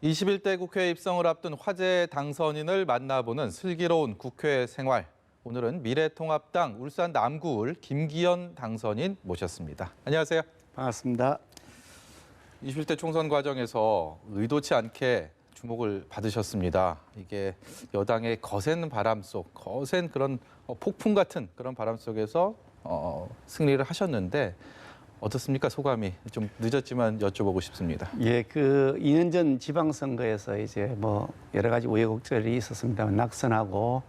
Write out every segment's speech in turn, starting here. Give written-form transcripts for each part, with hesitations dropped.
21대 국회 입성을 앞둔 화제 당선인을 만나보는 슬기로운 국회 생활. 오늘은 미래통합당 울산 남구을 김기현 당선인 모셨습니다. 안녕하세요. 반갑습니다. 21대 총선 과정에서 의도치 않게 주목을 받으셨습니다. 이게 여당의 거센 바람 속, 거센 그런 폭풍 같은 그런 바람 속에서 승리를 하셨는데 어떻습니까? 소감이 좀 늦었지만 여쭤보고 싶습니다. 예, 2년 전 지방선거에서 이제 여러 가지 우여곡절이 있었습니다만 낙선하고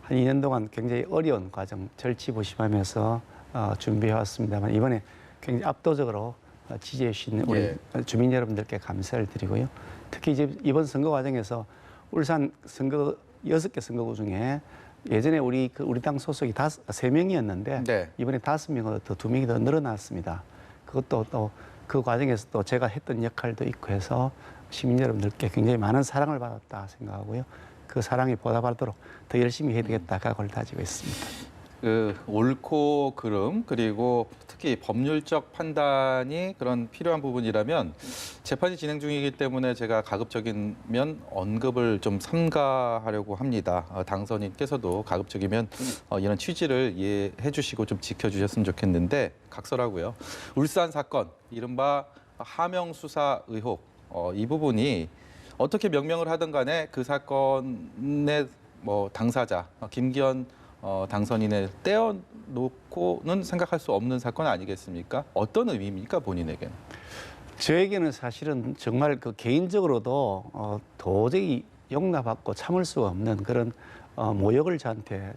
한 2년 동안 굉장히 어려운 과정 절치부심하면서 준비해 왔습니다만 이번에 굉장히 압도적으로 지지해 주신 우리 주민 여러분들께 감사를 드리고요. 특히 이제 이번 선거 과정에서 울산 선거 6개 선거구 중에 예전에 우리 당 소속이 3명이었는데 이번에 5명으로 더 2명이 더 늘어났습니다. 그것도 또 그 과정에서 또 제가 했던 역할도 있고 해서 시민 여러분들께 굉장히 많은 사랑을 받았다 생각하고요. 그 사랑에 보답하도록 더 열심히 해야 되겠다 각오를 다지고 있습니다. 옳고 그름 그리고 특히 법률적 판단이 그런 필요한 부분이라면 재판이 진행 중이기 때문에 제가 가급적이면 언급을 좀 삼가하려고 합니다. 당선인께서도 가급적이면 이런 취지를 이해해 주시고 좀 지켜주셨으면 좋겠는데 각설하고요. 울산 사건, 이른바 하명 수사 의혹, 이 부분이 어떻게 명명을 하든 간에 그 사건의 당사자 김기현 당선인을 떼어놓고는 생각할 수 없는 사건 아니겠습니까? 어떤 의미입니까, 본인에게는? 저에게는 사실은 정말 개인적으로도 도저히 용납하고 참을 수가 없는 그런 모욕을 저한테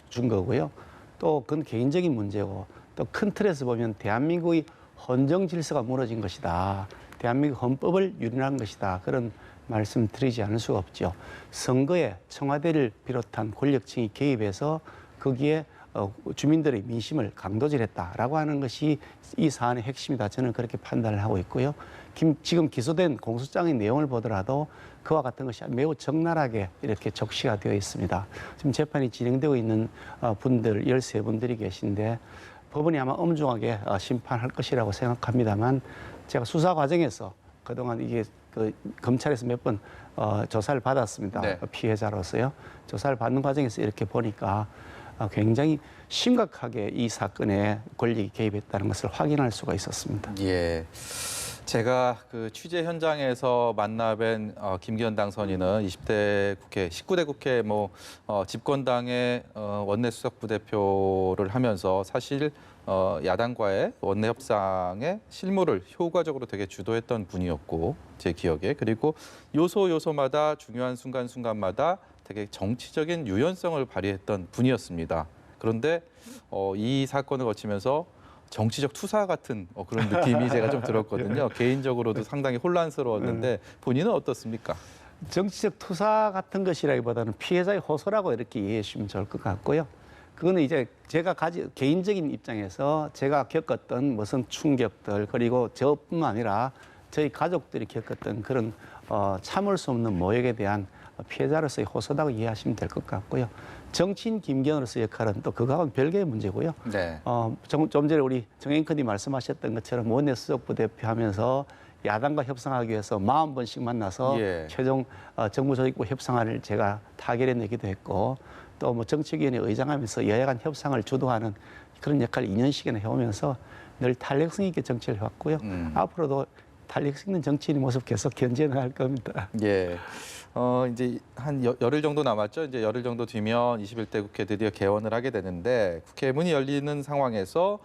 준 거고요. 또 그건 개인적인 문제고 또 큰 틀에서 보면 대한민국의 헌정 질서가 무너진 것이다. 대한민국 헌법을 유린한 것이다. 그런 말씀 드리지 않을 수가 없죠. 선거에 청와대를 비롯한 권력층이 개입해서 거기에 주민들의 민심을 강도질했다라고 하는 것이 이 사안의 핵심이다. 저는 그렇게 판단을 하고 있고요. 지금 기소된 공소장의 내용을 보더라도 그와 같은 것이 매우 적나라하게 이렇게 적시가 되어 있습니다. 지금 재판이 진행되고 있는 분들 13분들이 계신데 법원이 아마 엄중하게 심판할 것이라고 생각합니다만 제가 수사 과정에서 그동안 이게 검찰에서 몇 번 조사를 받았습니다. 피해자로서요. 조사를 받는 과정에서 이렇게 보니까 굉장히 심각하게 이 사건에 권력이 개입했다는 것을 확인할 수가 있었습니다. 예. 제가 취재 현장에서 만나뵌 김기현 당선인은 20대 국회, 19대 국회 집권당의 원내 수석 부대표를 하면서 사실 야당과의 원내 협상의 실무를 효과적으로 되게 주도했던 분이었고 제 기억에 그리고 요소마다 중요한 순간순간마다 되게 정치적인 유연성을 발휘했던 분이었습니다. 그런데 이 사건을 거치면서 정치적 투사 같은 그런 느낌이 제가 좀 들었거든요. 개인적으로도 상당히 혼란스러웠는데 본인은 어떻습니까? 정치적 투사 같은 것이라기보다는 피해자의 호소라고 이렇게 이해해 주시면 좋을 것 같고요. 그거는 이제 제가 개인적인 입장에서 제가 겪었던 무슨 충격들 그리고 저뿐만 아니라 저희 가족들이 겪었던 그런 참을 수 없는 모욕에 대한 피해자로서의 호소다고 이해하시면 될 것 같고요. 정치인 김기현으로서의 역할은 또 그거하고는 별개의 문제고요. 좀 전에 우리 정 앵커님 말씀하셨던 것처럼 원내 수석 부대표 하면서 야당과 협상하기 위해서 40번씩 만나서 최종 정부 조직부 협상안을 제가 타결해내기도 했고 또 정책위원회 의장하면서 여야 간 협상을 주도하는 그런 역할을 2년씩이나 해오면서 늘 탄력성 있게 정치를 해왔고요. 앞으로도 탄력성 있는 정치인의 모습 계속 견제할 겁니다. 예. 이제 한 열흘 정도 남았죠. 이제 열흘 정도 뒤면 21대 국회 드디어 개원을 하게 되는데 국회 문이 열리는 상황에서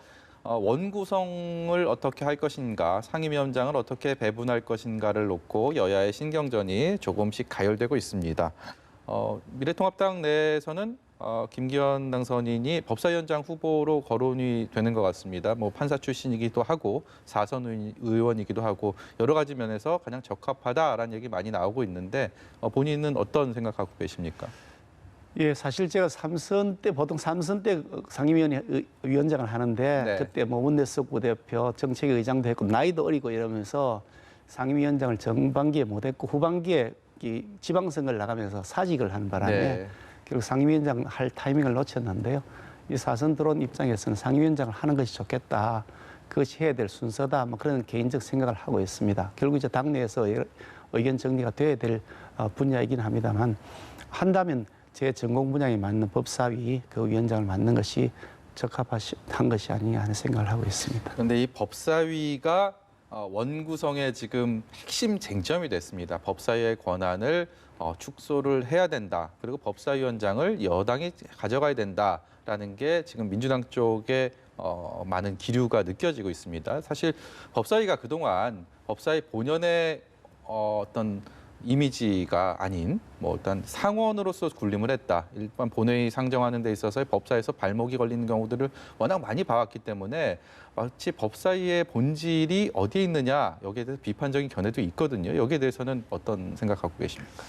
원구성을 어떻게 할 것인가, 상임위원장을 어떻게 배분할 것인가를 놓고 여야의 신경전이 조금씩 가열되고 있습니다. 미래통합당 내에서는 김기현 당선인이 법사위원장 후보로 거론이 되는 것 같습니다. 판사 출신이기도 하고 4선 의원이기도 하고 여러 가지 면에서 가장 적합하다라는 얘기 많이 나오고 있는데 본인은 어떤 생각하고 계십니까? 예, 사실 제가 보통 3선 때 상임위원장을 하는데 그때 원내수석 부대표, 정책위 의장도 했고 나이도 어리고 이러면서 상임위원장을 전반기에 못했고 후반기에 지방선거를 나가면서 사직을 하는 바람에 결국 상임위원장 할 타이밍을 놓쳤는데요. 이 4선 들어온 입장에서는 상임위원장을 하는 것이 좋겠다. 그것이 해야 될 순서다. 그런 개인적 생각을 하고 있습니다. 결국 이제 당내에서 의견 정리가 돼야 될 분야이긴 합니다만 한다면 제 전공 분야에 맞는 법사위 그 위원장을 맡는 것이 적합한 것이 아니냐 하는 생각을 하고 있습니다. 그런데 이 법사위가 원구성의 지금 핵심 쟁점이 됐습니다. 법사위의 권한을 축소를 해야 된다. 그리고 법사위원장을 여당이 가져가야 된다라는 게 지금 민주당 쪽에 많은 기류가 느껴지고 있습니다. 사실 법사위가 그동안 법사위 본연의 어떤 이미지가 아닌 뭐 일단 상원으로서 군림을 했다. 일반 본회의 상정하는 데 있어서 법사위에서 발목이 걸리는 경우들을 워낙 많이 봐왔기 때문에 마치 법사위의 본질이 어디에 있느냐 여기에 대해서 비판적인 견해도 있거든요. 여기에 대해서는 어떤 생각하고 계십니까?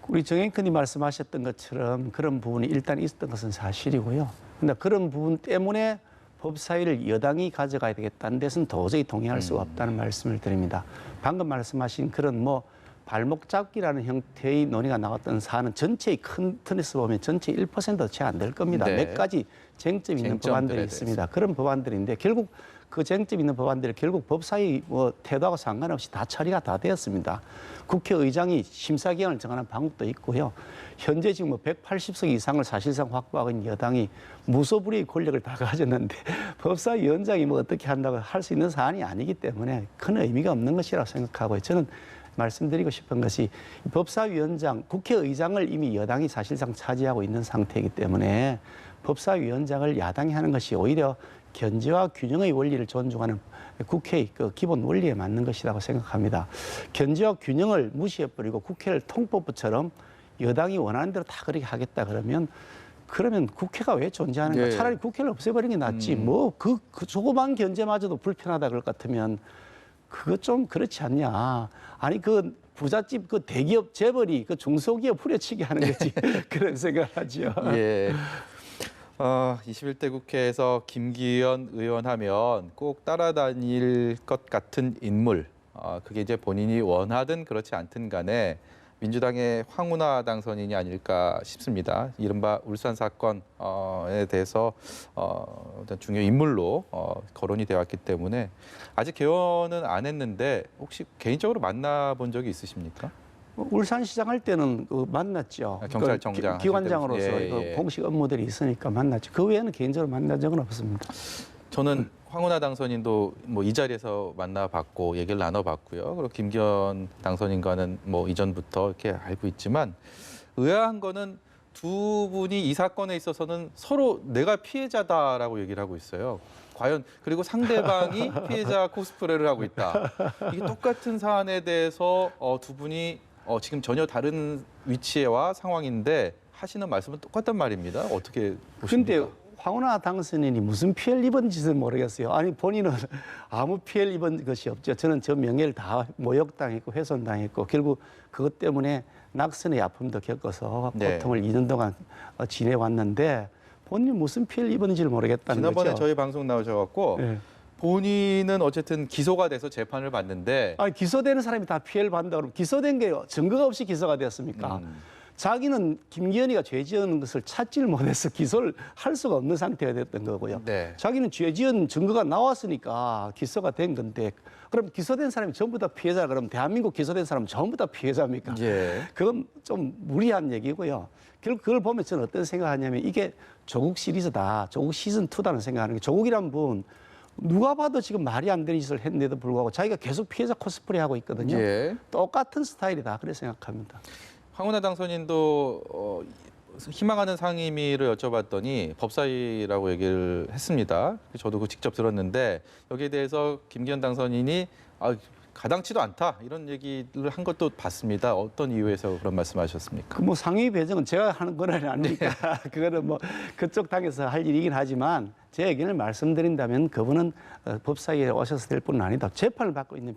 우리 정앵커님 말씀하셨던 것처럼 그런 부분이 일단 있었던 것은 사실이고요. 그런데 그런 부분 때문에 법사위를 여당이 가져가야 되겠다는 데서는 도저히 동의할 수가 없다는 말씀을 드립니다. 방금 말씀하신 그런 뭐 발목 잡기라는 형태의 논의가 나왔던 사안은 전체의 큰 틀에서 보면 전체 1%도 채 안 될 겁니다. 네. 몇 가지 쟁점이 있는 법안들이 있습니다. 그런 법안들인데 결국 그 쟁점 있는 법안들이 결국 법사위 뭐 태도하고 상관없이 다 처리가 다 되었습니다. 국회의장이 심사기한을 정하는 방법도 있고요. 현재 지금 뭐 180석 이상을 사실상 확보하고 있는 여당이 무소불위의 권력을 다 가졌는데 법사위원장이 뭐 어떻게 한다고 할 수 있는 사안이 아니기 때문에 큰 의미가 없는 것이라고 생각하고요. 저는 말씀드리고 싶은 것이 법사위원장, 국회의장을 이미 여당이 사실상 차지하고 있는 상태이기 때문에 법사위원장을 야당이 하는 것이 오히려 견제와 균형의 원리를 존중하는 국회의 그 기본 원리에 맞는 것이라고 생각합니다. 견제와 균형을 무시해버리고 국회를 통법부처럼 여당이 원하는 대로 다 그렇게 하겠다 그러면 국회가 왜 존재하는가? 네. 차라리 국회를 없애버리는 게 낫지. 뭐 그 조그만 견제마저도 불편하다 그럴 것 같으면 그거 좀 그렇지 않냐. 아니 그 부잣집 그 대기업 재벌이 그 중소기업 후려치기 하는 거지. 그런 생각을 하죠. 예. 21대 국회에서 김기현 의원 하면 꼭 따라다닐 것 같은 인물. 그게 이제 본인이 원하든 그렇지 않든 간에 민주당의 황운하 당선인이 아닐까 싶습니다. 이른바 울산 사건에 대해서 어떤 중요 인물로 거론이 되어 왔기 때문에 아직 개원은 안 했는데 혹시 개인적으로 만나본 적이 있으십니까? 울산시장 할 때는 만났죠. 경찰청장 기관장으로서 하실 때. 예. 공식 업무들이 있으니까 만났죠. 그 외에는 개인적으로 만난 적은 없습니다. 저는 황운하 당선인도 뭐 이 자리에서 만나봤고 얘기를 나눠봤고요. 그리고 김기현 당선인과는 뭐 이전부터 이렇게 알고 있지만 의아한 거는 두 분이 이 사건에 있어서는 서로 내가 피해자다라고 얘기를 하고 있어요. 과연 그리고 상대방이 피해자 코스프레를 하고 있다. 이게 똑같은 사안에 대해서 두 분이 지금 전혀 다른 위치와 상황인데 하시는 말씀은 똑같단 말입니다. 어떻게 보십니까? 근데 황운하 당선인이 무슨 피해를 입은지는 모르겠어요. 아니 본인은 아무 피해를 입은 것이 없죠. 저는 저 명예를 다 모욕당했고 훼손당했고 결국 그것 때문에 낙선의 아픔도 겪어서 네. 고통을 2년 동안 지내왔는데 본인이 무슨 피해를 입은지를 모르겠다는 지난번에 거죠. 저희 방송 나오셔갖고 네. 본인은 어쨌든 기소가 돼서 재판을 받는데 아니 기소되는 사람이 다 피해를 받는다 그러면 기소된 게 증거가 없이 기소가 되었습니까? 자기는 김기현이가 죄 지은 것을 찾지를 못해서 기소를 할 수가 없는 상태가 됐던 거고요. 네. 자기는 죄 지은 증거가 나왔으니까 기소가 된 건데 그럼 기소된 사람이 전부 다 피해자 그러면 대한민국 기소된 사람은 전부 다 피해자입니까? 예. 그건 좀 무리한 얘기고요. 결국 그걸 보면 저는 어떤 생각하냐면 이게 조국 시리즈다. 조국 시즌2다는 생각하는 게 조국이란 분 누가 봐도 지금 말이 안 되는 짓을 했는데도 불구하고 자기가 계속 피해자 코스프레 하고 있거든요. 예. 똑같은 스타일이다. 그렇게 생각합니다. 황운하 당선인도 희망하는 상임위를 여쭤봤더니 법사위라고 얘기를 했습니다. 저도 그 직접 들었는데 여기에 대해서 김기현 당선인이 가당치도 않다 이런 얘기를 한 것도 봤습니다. 어떤 이유에서 그런 말씀하셨습니까? 그 뭐 상위 배정은 제가 하는 건 아니니까 그거는 뭐 그쪽 당에서 할 일이긴 하지만 제 의견을 말씀드린다면 그분은 법사위에 오셔서 될 분은 아니다. 재판을 받고 있는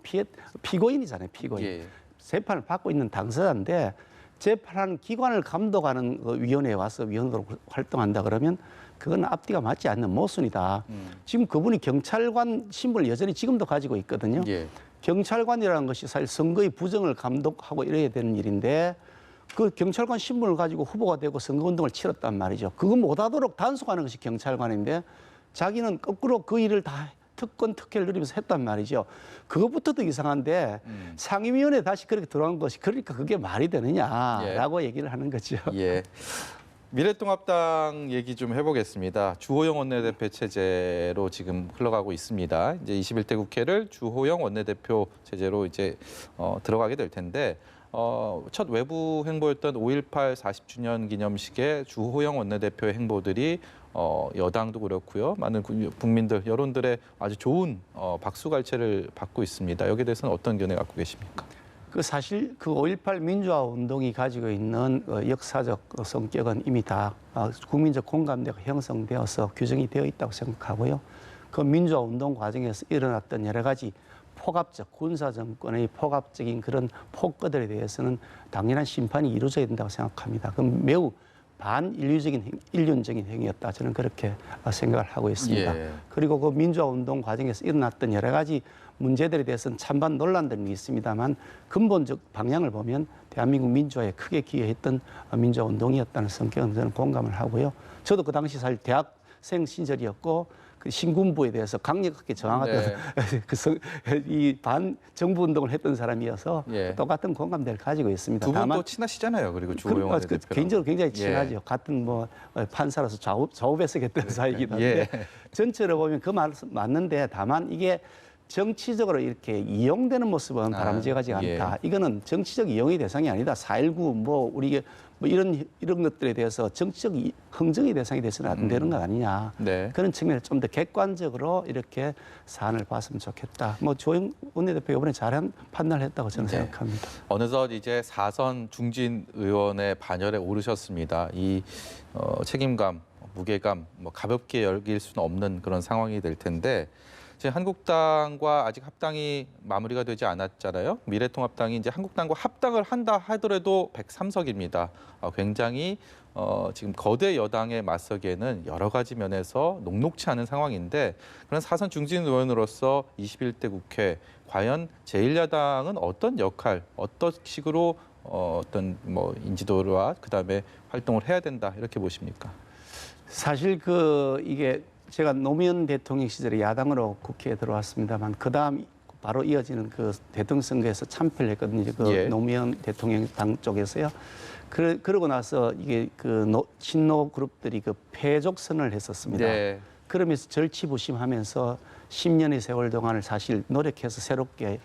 피고인이잖아요. 피고인. 예. 재판을 받고 있는 당사자인데 재판하는 기관을 감독하는 그 위원회에 와서 위원으로 활동한다 그러면 그건 앞뒤가 맞지 않는 모순이다. 지금 그분이 경찰관 신분을 여전히 지금도 가지고 있거든요. 예. 경찰관이라는 것이 사실 선거의 부정을 감독하고 이래야 되는 일인데 그 경찰관 신분을 가지고 후보가 되고 선거운동을 치렀단 말이죠. 그거 못하도록 단속하는 것이 경찰관인데 자기는 거꾸로 그 일을 다 특권 특혜를 누리면서 했단 말이죠. 그것부터도 이상한데 상임위원회 다시 그렇게 들어간 것이 그러니까 그게 말이 되느냐라고 얘기를 하는 거죠. 예. 미래통합당 얘기 좀 해보겠습니다. 주호영 원내대표 체제로 지금 흘러가고 있습니다. 이제 21대 국회를 주호영 원내대표 체제로 이제 들어가게 될 텐데 첫 외부 행보였던 5.18 40주년 기념식에 주호영 원내대표의 행보들이 여당도 그렇고요. 많은 국민들, 여론들의 아주 좋은 박수갈채를 받고 있습니다. 여기에 대해서는 어떤 견해 갖고 계십니까? 그 사실 그 5.18 민주화 운동이 가지고 있는 역사적 성격은 이미 다 국민적 공감대가 형성되어서 규정이 되어 있다고 생각하고요. 그 민주화 운동 과정에서 일어났던 여러 가지 폭압적 군사 정권의 폭압적인 그런 폭거들에 대해서는 당연한 심판이 이루어져야 된다고 생각합니다. 그럼 매우 인륜적인 행위였다. 저는 그렇게 생각을 하고 있습니다. 예. 그리고 그 민주화 운동 과정에서 일어났던 여러 가지 문제들에 대해서는 찬반 논란들이 있습니다만 근본적 방향을 보면 대한민국 민주화에 크게 기여했던 민주화 운동이었다는 성격은 저는 공감을 하고요. 저도 그 당시 사실 대학생 시절이었고 그 신군부에 대해서 강력하게 저항하던 이 반정부 운동을 했던 사람이어서 예. 똑같은 공감대를 가지고 있습니다. 두 분도 친하시잖아요. 그리고 주호영 원내대표. 개인적으로 굉장히 친하죠. 같은 뭐 판사로서 좌우배석했던 사이이기도 한데 전체로 보면 그 말 맞는데 다만 이게 정치적으로 이렇게 이용되는 모습은 바람직하지 않다. 이거는 정치적 이용의 대상이 아니다. 4.19 뭐 우리 뭐 이런 것들에 대해서 정치적 흥정의 대상이 돼서는 안 되는 것 아니냐. 그런 측면에서 좀 더 객관적으로 이렇게 사안을 봤으면 좋겠다. 뭐 조영 원내대표 이번에 잘한 판단을 했다고 저는 생각합니다. 어느덧 이제 4선 중진 의원의 반열에 오르셨습니다. 이 책임감, 무게감, 뭐 가볍게 여길 수는 없는 그런 상황이 될 텐데. 지금 한국당과 아직 합당이 마무리가 되지 않았잖아요. 미래통합당이 이제 한국당과 합당을 한다 하더라도 103석입니다. 굉장히 지금 거대 여당에 맞서기에는 여러 가지 면에서 녹록치 않은 상황인데 그런 4선 중진 의원으로서 21대 국회 과연 제1야당은 어떤 역할, 어떤 식으로 어떤 뭐 인지도와 그다음에 활동을 해야 된다 이렇게 보십니까? 사실 이게 제가 노무현 대통령 시절에 야당으로 국회에 들어왔습니다만 그 다음 바로 이어지는 그 대통령 선거에서 참패를 했거든요. 노무현 대통령 당 쪽에서요. 그러고 나서 이게 친노 그룹들이 패족선을 했었습니다. 그러면서 절치부심하면서 10년의 세월 동안을 사실 노력해서 새롭게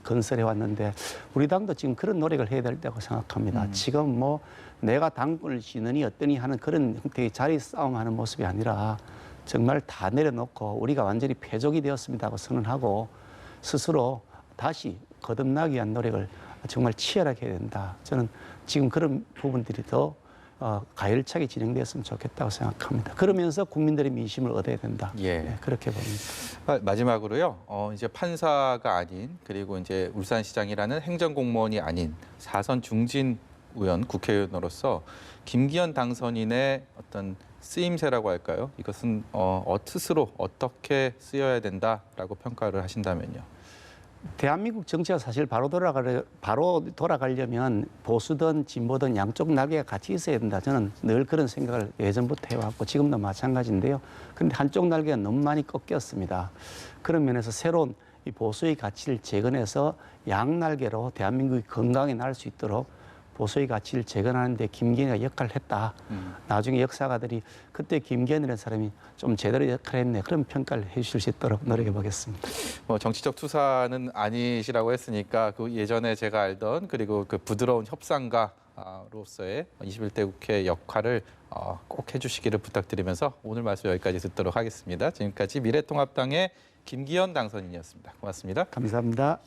건설해 왔는데 우리 당도 지금 그런 노력을 해야 될 때라고 생각합니다. 지금 뭐 내가 당권을 쥐느니 어떠니 하는 그런 형태의 자리 싸움하는 모습이 아니라 정말 다 내려놓고 우리가 완전히 패족이 되었습니다 하고 선언하고 스스로 다시 거듭나기 위한 노력을 정말 치열하게 해야 된다. 저는 지금 그런 부분들이 더 가열차게 진행됐으면 좋겠다고 생각합니다. 그러면서 국민들의 민심을 얻어야 된다. 그렇게 봅니다. 마지막으로요. 이제 판사가 아닌 그리고 이제 울산시장이라는 행정공무원이 아닌 4선 중진 의원 국회의원으로서 김기현 당선인의 어떤 쓰임새라고 할까요? 이것은 스스로 어떻게 쓰여야 된다라고 평가를 하신다면요. 대한민국 정치가 사실 바로 돌아가려면 보수든 진보든 양쪽 날개가 같이 있어야 된다. 저는 늘 그런 생각을 예전부터 해왔고 지금도 마찬가지인데요. 그런데 한쪽 날개가 너무 많이 꺾였습니다. 그런 면에서 새로운 이 보수의 가치를 재건해서 양 날개로 대한민국이 건강히 날 수 있도록 보수의 가치를 재건하는 데 김기현이가 역할을 했다. 나중에 역사가들이 그때 김기현이라는 사람이 좀 제대로 역할을 했네. 그런 평가를 해 주실 수 있도록 노력해 보겠습니다. 뭐 정치적 투사는 아니시라고 했으니까 그 예전에 제가 알던 그리고 그 부드러운 협상가로서의 21대 국회 역할을 꼭 해주시기를 부탁드리면서 오늘 말씀 여기까지 듣도록 하겠습니다. 지금까지 미래통합당의 김기현 당선인이었습니다. 고맙습니다. 감사합니다.